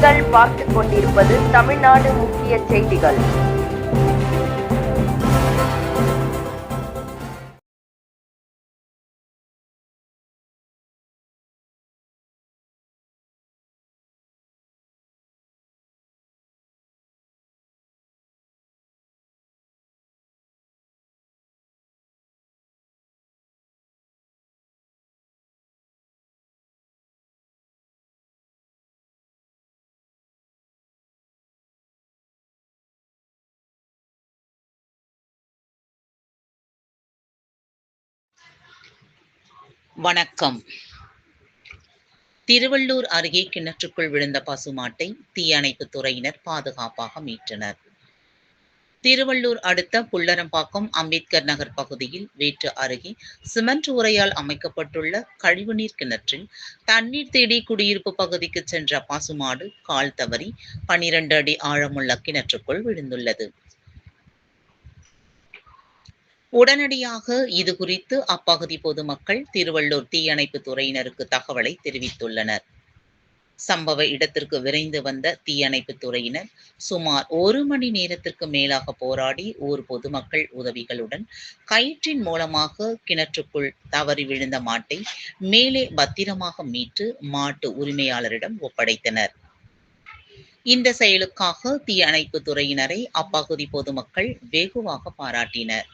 நீங்கள் பார்த்துக் கொண்டிருப்பது தமிழ்நாடு முக்கிய செய்திகள். வணக்கம். திருவள்ளூர் அருகே கிணற்றுக்குள் விழுந்த பசுமாட்டை தீயணைப்புத் துறையினர் பாதுகாப்பாக மீட்டனர். திருவள்ளூர் அடுத்த புல்லரம்பாக்கம் அம்பேத்கர் நகர் பகுதியில் வேற்று அருகே சிமெண்ட் உரையால் அமைக்கப்பட்டுள்ள கழிவுநீர் கிணற்றில் தண்ணீர் தேடி குடியிருப்பு பகுதிக்கு சென்ற பசுமாடு கால் தவறி 12 அடி ஆழமுள்ள கிணற்றுக்குள் விழுந்துள்ளது. உடனடியாக இதுகுறித்து அப்பகுதி பொதுமக்கள் திருவள்ளூர் தீயணைப்புத் துறையினருக்கு தகவலை தெரிவித்துள்ளனர். சம்பவ இடத்திற்கு விரைந்து வந்த தீயணைப்புத் துறையினர் சுமார் 1 மணி நேரத்திற்கு மேலாக போராடி ஊர் பொதுமக்கள் உதவிகளுடன் கயிற்றின் மூலமாக கிணற்றுக்குள் தவறி விழுந்த மாட்டை மேலே பத்திரமாக மீட்டு மாட்டு உரிமையாளரிடம் ஒப்படைத்தனர். இந்த செயலுக்காக தீயணைப்புத் துறையினரை அப்பகுதி பொதுமக்கள் வெகுவாக பாராட்டினர்.